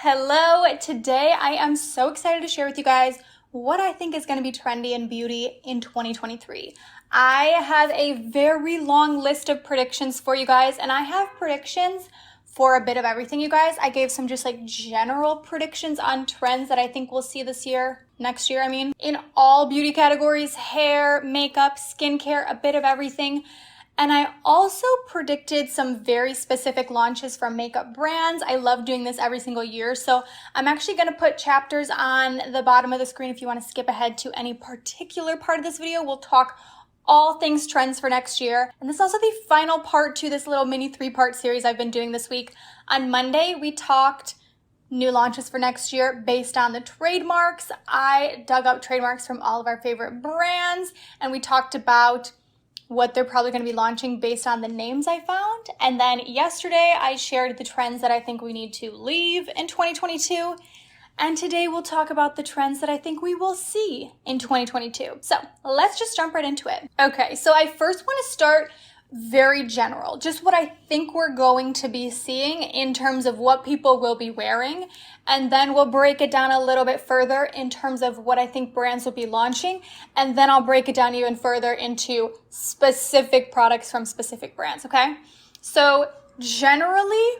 Hello, today I am so excited to share with you guys what I think is going to be trendy in beauty in 2023. I have a very long list of predictions for you guys, and I have predictions for a bit of everything, you guys. I gave some just like general predictions on trends that I think we'll see this year, next year, in all beauty categories: hair, makeup, skincare, a bit of everything. And I also predicted some very specific launches from makeup brands. I love doing this every single year. So I'm actually going to put chapters on the bottom of the screen if you want to skip ahead to any particular part of this video. We'll talk all things trends for next year. And this is also the final part to this little mini 3-part series I've been doing this week. On Monday, we talked new launches for next year based on the trademarks. I dug up trademarks from all of our favorite brands, and we talked about what they're probably going to be launching based on the names I found. And then yesterday I shared the trends that I think we need to leave in 2022. And today we'll talk about the trends that I think we will see in 2022. So let's just jump right into it. Okay, so I first want to start very general, just what I think we're going to be seeing in terms of what people will be wearing. And then we'll break it down a little bit further in terms of what I think brands will be launching. And then I'll break it down even further into specific products from specific brands, okay? So generally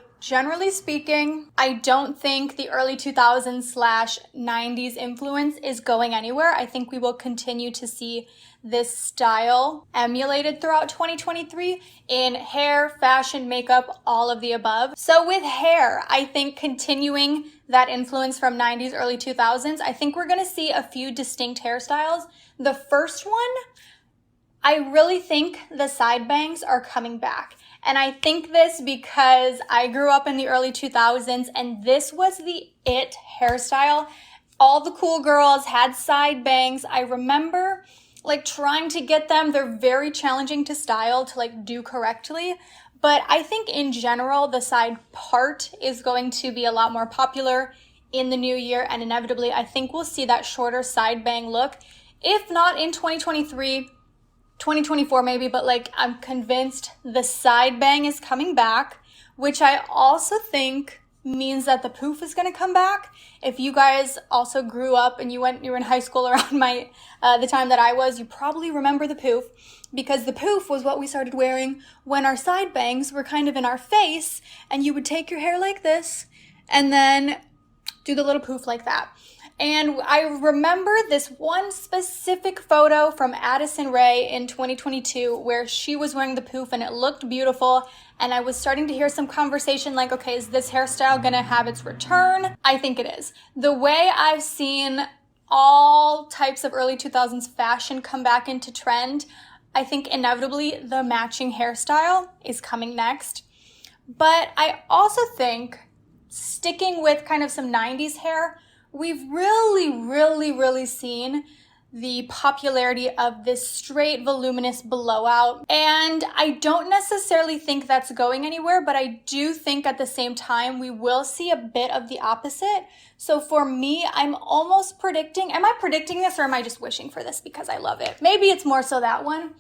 speaking, I don't think the early 2000s/90s influence is going anywhere. I think we will continue to see this style emulated throughout 2023 in hair, fashion, makeup, all of the above. So with hair, I think continuing that influence from 90s, early 2000s, I think we're gonna see a few distinct hairstyles. The first one, I really think the side bangs are coming back. And I think this because I grew up in the early 2000s and this was the it hairstyle. All the cool girls had side bangs. I remember like trying to get them. They're very challenging to style, to like do correctly. But I think in general, the side part is going to be a lot more popular in the new year. And inevitably, I think we'll see that shorter side bang look. If not in 2023, 2024 maybe, but like I'm convinced the side bang is coming back, which I also think means that the poof is going to come back. If you guys also grew up and you were in high school around the time that I was, you probably remember the poof, because the poof was what we started wearing when our side bangs were kind of in our face, and you would take your hair like this and then do the little poof like that. And I remember this one specific photo from Addison Rae in 2022 where she was wearing the poof and it looked beautiful. And I was starting to hear some conversation like, okay, is this hairstyle gonna have its return? I think it is. The way I've seen all types of early 2000s fashion come back into trend, I think inevitably the matching hairstyle is coming next. But I also think sticking with kind of some 90s hair, we've really seen the popularity of this straight, voluminous blowout. And I don't necessarily think that's going anywhere, but I do think at the same time, we will see a bit of the opposite. So for me, I'm almost predicting, am I predicting this or am I just wishing for this because I love it? Maybe it's more so that one.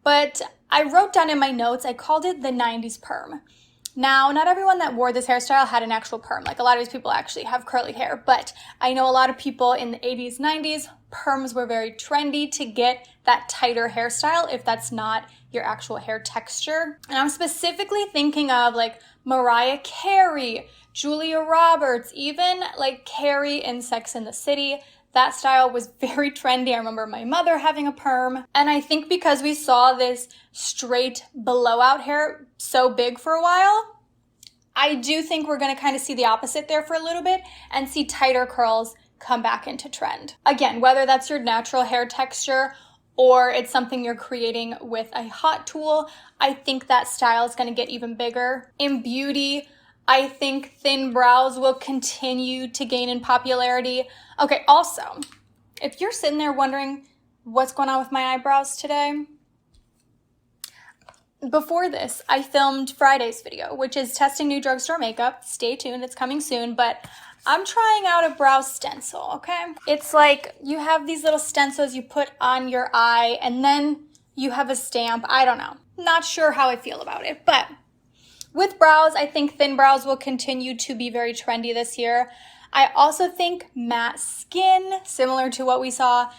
But I wrote down in my notes, I called it the 90s perm. Now, not everyone that wore this hairstyle had an actual perm. Like a lot of these people actually have curly hair, but I know a lot of people in the 80s, 90s, perms were very trendy to get that tighter hairstyle if that's not your actual hair texture. And I'm specifically thinking of like Mariah Carey, Julia Roberts, even like Carrie in Sex and the City. That style was very trendy. I remember my mother having a perm. And I think because we saw this straight blowout hair so big for a while, I do think we're gonna kind of see the opposite there for a little bit and see tighter curls come back into trend. Again, whether that's your natural hair texture or it's something you're creating with a hot tool, I think that style is gonna get even bigger. In beauty, I think thin brows will continue to gain in popularity. Okay, also, if you're sitting there wondering what's going on with my eyebrows today, before this, I filmed Friday's video, which is testing new drugstore makeup. Stay tuned, it's coming soon, but I'm trying out a brow stencil, okay? It's like you have these little stencils you put on your eye and then you have a stamp. I don't know. Not sure how I feel about it, but With brows, I think thin brows will continue to be very trendy this year. I also think matte skin, similar to what we saw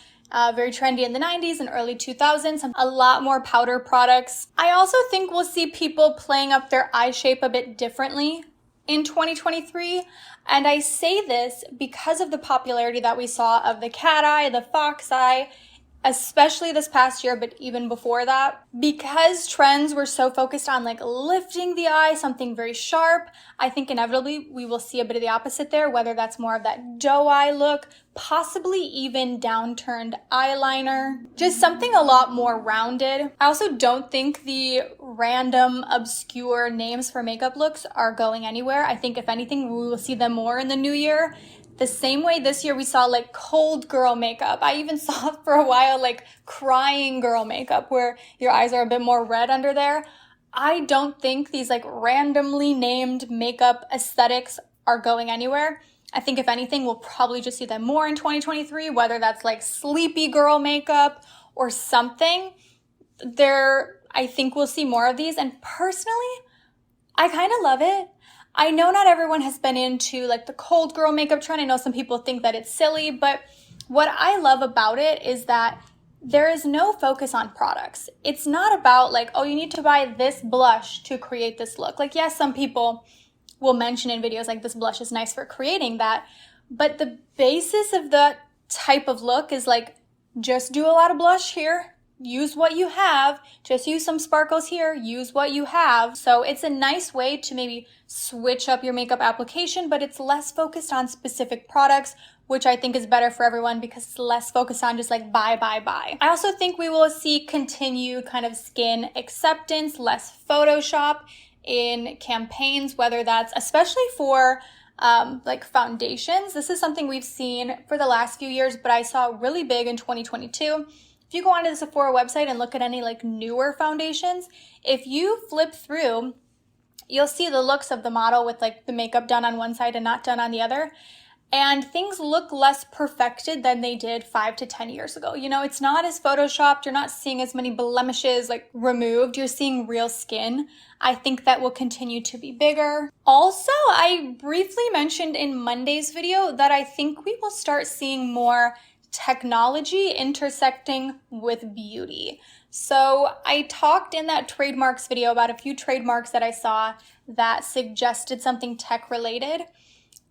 very trendy in the 90s and early 2000s, a lot more powder products. I also think we'll see people playing up their eye shape a bit differently in 2023. And I say this because of the popularity that we saw of the cat eye, the fox eye, especially this past year, but even before that. Because trends were so focused on like lifting the eye, something very sharp, I think inevitably we will see a bit of the opposite there, whether that's more of that doe eye look, possibly even downturned eyeliner, just something a lot more rounded. I also don't think the random obscure names for makeup looks are going anywhere. I think if anything, we will see them more in the new year. The same way this year we saw like cold girl makeup. I even saw for a while like crying girl makeup where your eyes are a bit more red under there. I don't think these like randomly named makeup aesthetics are going anywhere. I think if anything, we'll probably just see them more in 2023, whether that's like sleepy girl makeup or something. I think we'll see more of these. And personally, I kind of love it. I know not everyone has been into like the cold girl makeup trend. I know some people think that it's silly, but what I love about it is that there is no focus on products. It's not about like, oh, you need to buy this blush to create this look. Like, yes, some people will mention in videos like this blush is nice for creating that, but the basis of the type of look is like, just do a lot of blush here. Use what you have, just use some sparkles here, use what you have. So it's a nice way to maybe switch up your makeup application, but it's less focused on specific products, which I think is better for everyone because it's less focused on just like buy. I also think we will see continued kind of skin acceptance, less Photoshop in campaigns, whether that's especially for like foundations. This is something we've seen for the last few years, but I saw really big in 2022. If you go onto the Sephora website and look at any like newer foundations, if you flip through, you'll see the looks of the model with like the makeup done on one side and not done on the other. And things look less perfected than they did 5 to 10 years ago. You know, it's not as photoshopped. You're not seeing as many blemishes like removed. You're seeing real skin. I think that will continue to be bigger. Also, I briefly mentioned in Monday's video that I think we will start seeing more technology intersecting with beauty. So I talked in that trademarks video about a few trademarks that I saw that suggested something tech related.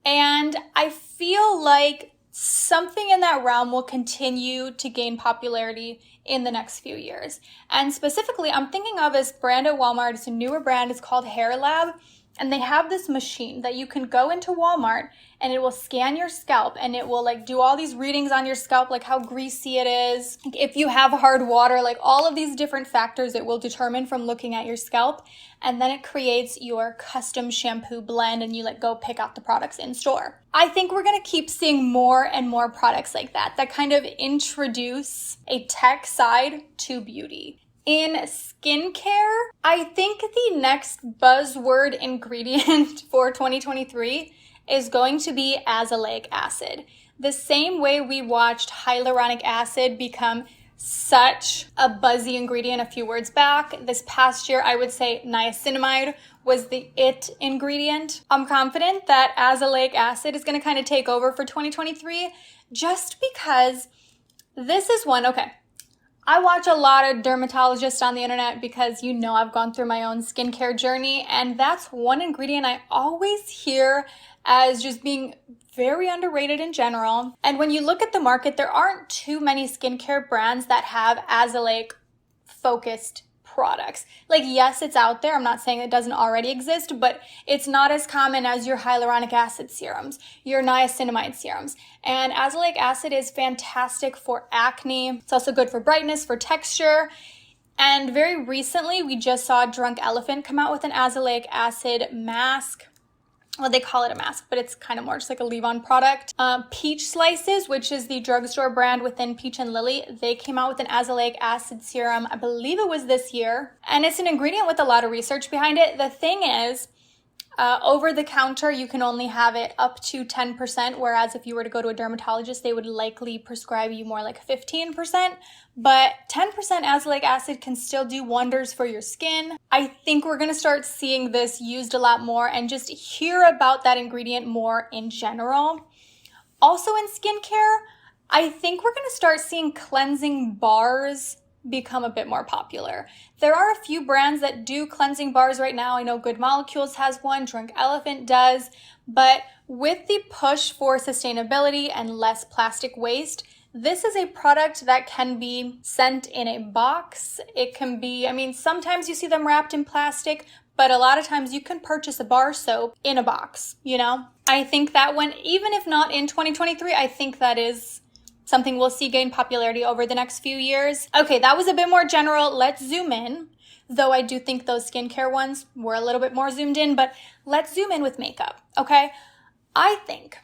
And I feel like something in that realm will continue to gain popularity in the next few years. And specifically, I'm thinking of this brand at Walmart. It's a newer brand. It's called Hair Lab. And they have this machine that you can go into Walmart and it will scan your scalp and it will like do all these readings on your scalp, like how greasy it is, if you have hard water, like all of these different factors it will determine from looking at your scalp. And then it creates your custom shampoo blend and you like go pick out the products in store. I think we're gonna keep seeing more and more products like that kind of introduce a tech side to beauty. In skincare, I think the next buzzword ingredient for 2023 is going to be azelaic acid. The same way we watched hyaluronic acid become such a buzzy ingredient a few words back, this past year I would say niacinamide was the it ingredient. I'm confident that azelaic acid is going to kind of take over for 2023 just because this is one, okay. I watch a lot of dermatologists on the internet because you know I've gone through my own skincare journey, and that's one ingredient I always hear as just being very underrated in general. And when you look at the market, there aren't too many skincare brands that have azelaic focused products. Like, yes, it's out there. I'm not saying it doesn't already exist, but it's not as common as your hyaluronic acid serums, your niacinamide serums. And azelaic acid is fantastic for acne. It's also good for brightness, for texture. And very recently, we just saw Drunk Elephant come out with an azelaic acid mask. Well, they call it a mask, but it's kind of more just like a leave-on product. Peach Slices, which is the drugstore brand within Peach and Lily, they came out with an azelaic acid serum, I believe it was this year. And it's an ingredient with a lot of research behind it. The thing is, Over the counter, you can only have it up to 10%, whereas if you were to go to a dermatologist, they would likely prescribe you more like 15%. But 10% azelaic acid can still do wonders for your skin. I think we're gonna start seeing this used a lot more and just hear about that ingredient more in general. Also in skincare, I think we're gonna start seeing cleansing bars become a bit more popular. There are a few brands that do cleansing bars right now. I know Good Molecules has one, Drunk Elephant does, but with the push for sustainability and less plastic waste, this is a product that can be sent in a box. It can be, I mean, sometimes you see them wrapped in plastic, but a lot of times you can purchase a bar soap in a box, you know? I think that one, even if not in 2023, I think that is something we'll see gain popularity over the next few years. Okay, that was a bit more general. Let's zoom in, though I do think those skincare ones were a little bit more zoomed in, but let's zoom in with makeup, okay? I think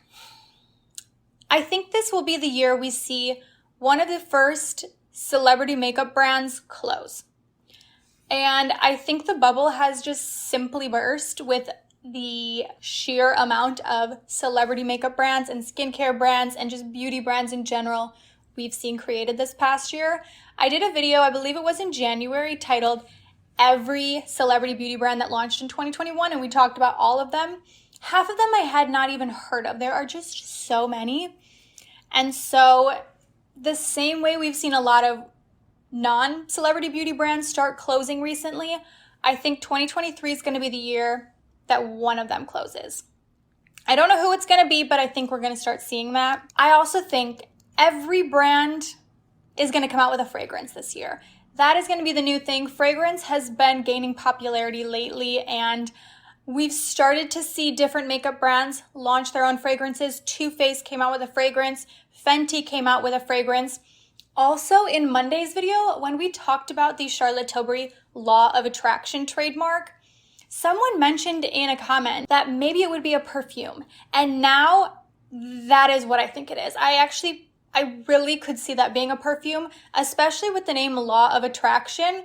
this will be the year we see one of the first celebrity makeup brands close. And I think the bubble has just simply burst with the sheer amount of celebrity makeup brands and skincare brands and just beauty brands in general we've seen created this past year. I did a video, I believe it was in January, titled Every Celebrity Beauty Brand That Launched in 2021, and we talked about all of them. Half of them I had not even heard of. There are just so many. And so the same way we've seen a lot of non-celebrity beauty brands start closing recently, I think 2023 is going to be the year that one of them closes. I don't know who it's going to be, but I think we're going to start seeing that. I also think every brand is going to come out with a fragrance this year. That is going to be the new thing. Fragrance has been gaining popularity lately, and we've started to see different makeup brands launch their own fragrances. Too Faced came out with a fragrance. Fenty came out with a fragrance. Also, in Monday's video, when we talked about the Charlotte Tilbury Law of Attraction trademark, someone mentioned in a comment that maybe it would be a perfume. And now that is what I think it is. I really could see that being a perfume, especially with the name Law of Attraction.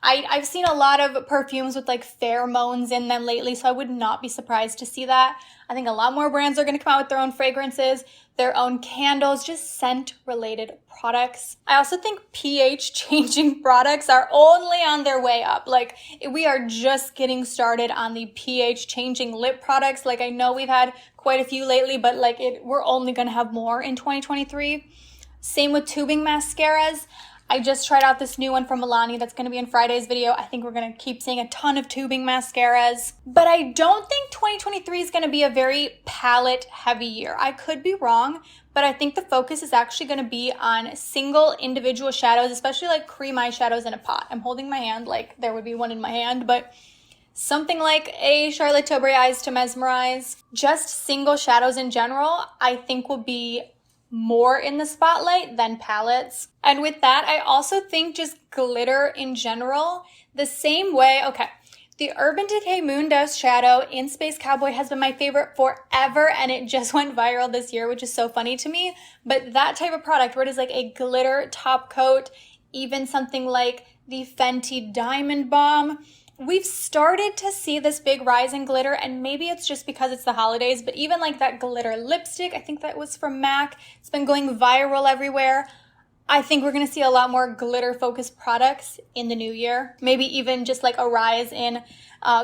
I've seen a lot of perfumes with like pheromones in them lately, so I would not be surprised to see that. I think a lot more brands are going to come out with their own fragrances, their own candles, just scent-related products. I also think pH-changing products are only on their way up. Like, we are just getting started on the pH-changing lip products. Like, I know we've had quite a few lately, but like we're only going to have more in 2023. Same with tubing mascaras. I just tried out this new one from Milani that's going to be in Friday's video. I think we're going to keep seeing a ton of tubing mascaras. But I don't think 2023 is going to be a very palette-heavy year. I could be wrong, but I think the focus is actually going to be on single individual shadows, especially like cream eyeshadows in a pot. I'm holding my hand like there would be one in my hand, but something like a Charlotte Tilbury Eyes to Mesmerize. Just single shadows in general, I think will be more in the spotlight than palettes. And with that, I also think just glitter in general, the same way, okay, the Urban Decay Moondust shadow in Space Cowboy has been my favorite forever, and it just went viral this year, which is so funny to me. But that type of product where it is like a glitter top coat, even something like the Fenty Diamond Bomb, we've started to see this big rise in glitter, and maybe it's just because it's the holidays, but even like that glitter lipstick, I think that was from MAC, it's been going viral everywhere. I think we're going to see a lot more glitter-focused products in the new year. Maybe even just like a rise in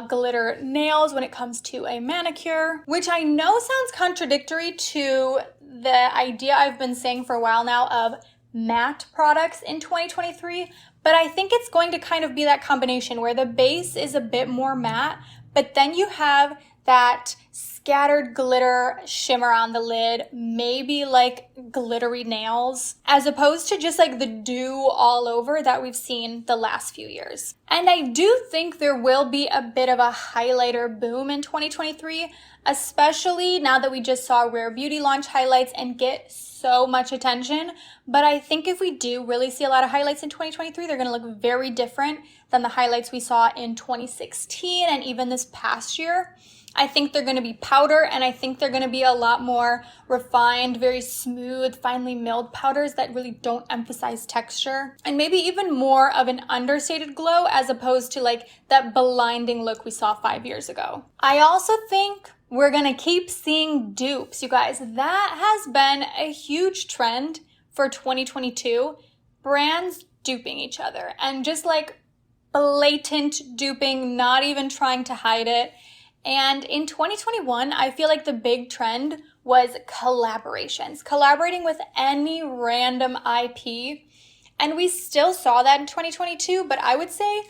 glitter nails when it comes to a manicure, which I know sounds contradictory to the idea I've been saying for a while now of matte products in 2023, but I think it's going to kind of be that combination where the base is a bit more matte, but then you have that scattered glitter shimmer on the lid, maybe like glittery nails, as opposed to just like the dew all over that we've seen the last few years. And I do think there will be a bit of a highlighter boom in 2023, especially now that we just saw Rare Beauty launch highlights and get so much attention. But I think if we do really see a lot of highlights in 2023, they're going to look very different than the highlights we saw in 2016 and even this past year. I think they're going to be powder, and I think they're going to be a lot more refined, very smooth, finely milled powders that really don't emphasize texture, and maybe even more of an understated glow as opposed to like that blinding look we saw 5 years ago. I also think we're going to keep seeing dupes, you guys. That has been a huge trend for 2022. Brands duping each other and just like blatant duping, not even trying to hide it. And in 2021, I feel like the big trend was collaborations, collaborating with any random IP. And we still saw that in 2022, but I would say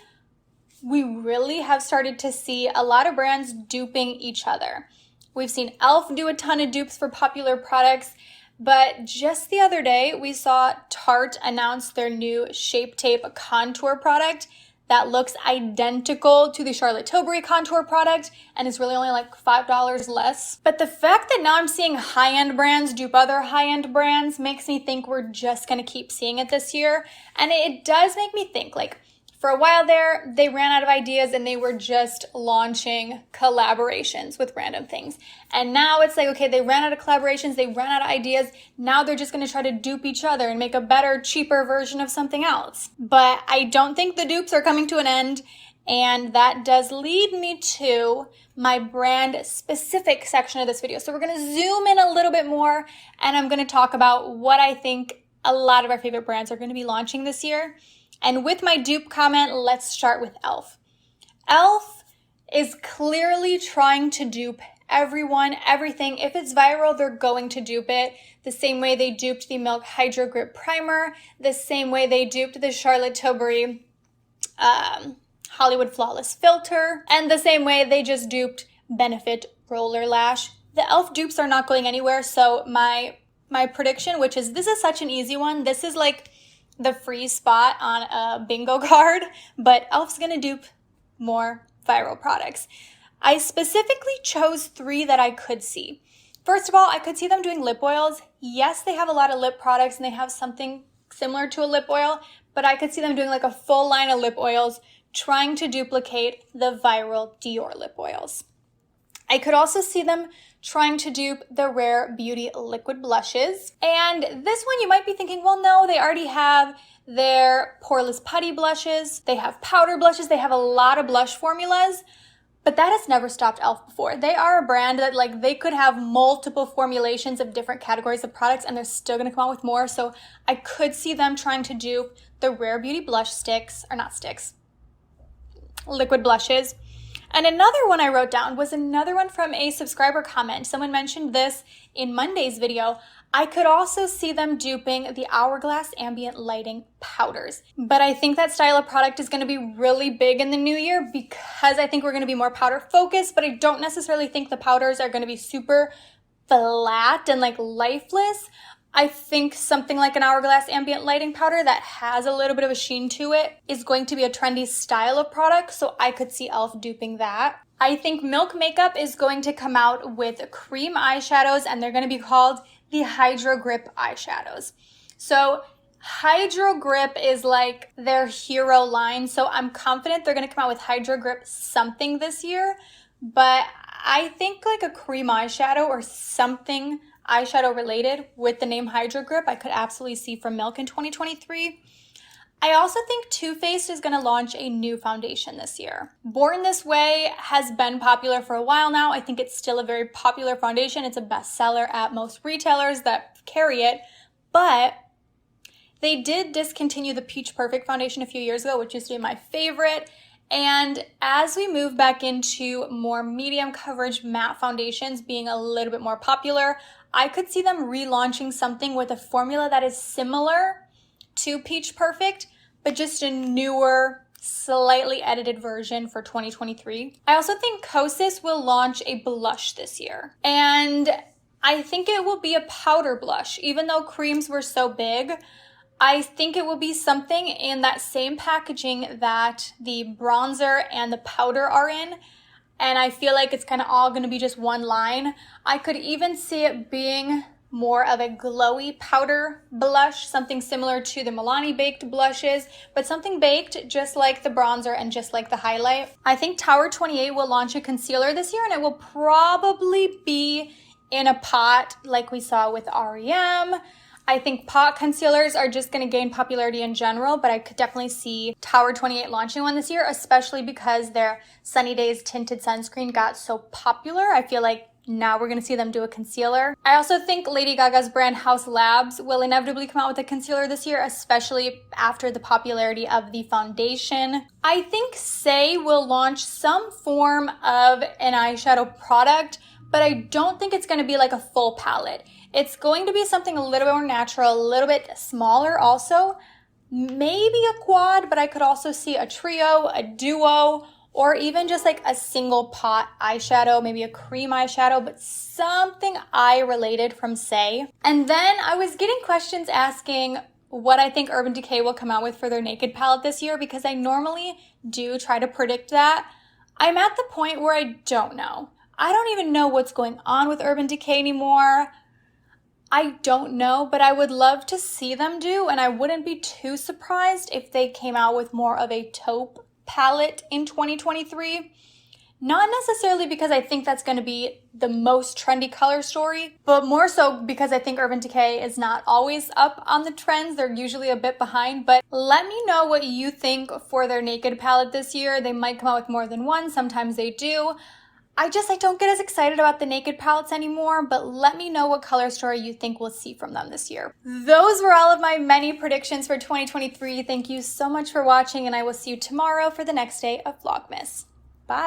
we really have started to see a lot of brands duping each other. We've seen e.l.f. do a ton of dupes for popular products, but just the other day, we saw Tarte announce their new Shape Tape contour product that looks identical to the Charlotte Tilbury contour product and is really only like $5 less. But the fact that now I'm seeing high-end brands dupe other high-end brands makes me think we're just gonna keep seeing it this year. And it does make me think, like, for a while there, they ran out of ideas and they were just launching collaborations with random things. And now it's like, okay, they ran out of collaborations, they ran out of ideas. Now they're just gonna try to dupe each other and make a better, cheaper version of something else. But I don't think the dupes are coming to an end. And that does lead me to my brand specific section of this video. So we're gonna zoom in a little bit more and I'm gonna talk about what I think a lot of our favorite brands are gonna be launching this year. And with my dupe comment, let's start with e.l.f. e.l.f. is clearly trying to dupe everyone, everything. If it's viral, they're going to dupe it. The same way they duped the Milk Hydro Grip Primer, the same way they duped the Charlotte Tilbury Hollywood Flawless Filter, and the same way they just duped Benefit Roller Lash. The e.l.f. dupes are not going anywhere, so my prediction, which is, this is such an easy one. This is like the free spot on a bingo card, but e.l.f.'s gonna dupe more viral products. I specifically chose 3 that I could see. First of all, I could see them doing lip oils. Yes, they have a lot of lip products and they have something similar to a lip oil, but I could see them doing like a full line of lip oils, trying to duplicate the viral Dior lip oils. I could also see them trying to dupe the Rare Beauty liquid blushes. And this one you might be thinking, well, no, they already have their poreless putty blushes. They have powder blushes. They have a lot of blush formulas, but that has never stopped e.l.f. before. They are a brand that like they could have multiple formulations of different categories of products and they're still gonna come out with more. So I could see them trying to dupe the Rare Beauty blush sticks, or not sticks, liquid blushes. And another one I wrote down was another one from a subscriber comment. Someone mentioned this in Monday's video. I could also see them duping the Hourglass Ambient Lighting powders. But I think that style of product is going to be really big in the new year because I think we're going to be more powder focused, but I don't necessarily think the powders are going to be super flat and like lifeless. I think something like an Hourglass Ambient Lighting powder that has a little bit of a sheen to it is going to be a trendy style of product, so I could see e.l.f. duping that. I think Milk Makeup is going to come out with cream eyeshadows and they're going to be called the Hydro Grip eyeshadows. So Hydro Grip is like their hero line, so I'm confident they're going to come out with Hydro Grip something this year, but I think like a cream eyeshadow or something eyeshadow related with the name Hydro Grip I could absolutely see from Milk in 2023. I also think Too Faced is going to launch a new foundation this year. Born This Way has been popular for a while now. I think it's still a very popular foundation. It's a bestseller at most retailers that carry it, but they did discontinue the Peach Perfect foundation a few years ago, which used to be my favorite. And as we move back into more medium coverage matte foundations being a little bit more popular, I could see them relaunching something with a formula that is similar to Peach Perfect, but just a newer, slightly edited version for 2023. I also think Kosas will launch a blush this year. And I think it will be a powder blush. Even though creams were so big, I think it will be something in that same packaging that the bronzer and the powder are in. And I feel like it's kind of all going to be just one line. I could even see it being more of a glowy powder blush, something similar to the Milani baked blushes, but something baked just like the bronzer and just like the highlight. I think Tower 28 will launch a concealer this year, and it will probably be in a pot like we saw with REM. I think pot concealers are just going to gain popularity in general, but I could definitely see Tower 28 launching one this year, especially because their Sunny Days tinted sunscreen got so popular. I feel like now we're going to see them do a concealer. I also think Lady Gaga's brand House Labs will inevitably come out with a concealer this year, especially after the popularity of the foundation. I think Saie will launch some form of an eyeshadow product, but I don't think it's going to be like a full palette. It's going to be something a little bit more natural, a little bit smaller also. Maybe a quad, but I could also see a trio, a duo, or even just like a single pot eyeshadow, maybe a cream eyeshadow, but something eye related from Saie. And then I was getting questions asking what I think Urban Decay will come out with for their Naked palette this year, because I normally do try to predict that. I'm at the point where I don't know. I don't even know what's going on with Urban Decay anymore. I don't know, but I would love to see them do, and I wouldn't be too surprised if they came out with more of a taupe palette in 2023. Not necessarily because I think that's going to be the most trendy color story, but more so because I think Urban Decay is not always up on the trends. They're usually a bit behind, but let me know what you think for their Naked palette this year. They might come out with more than one. Sometimes they do. I don't get as excited about the Naked palettes anymore, but let me know what color story you think we'll see from them this year. Those were all of my many predictions for 2023. Thank you so much for watching, and I will see you tomorrow for the next day of Vlogmas. Bye!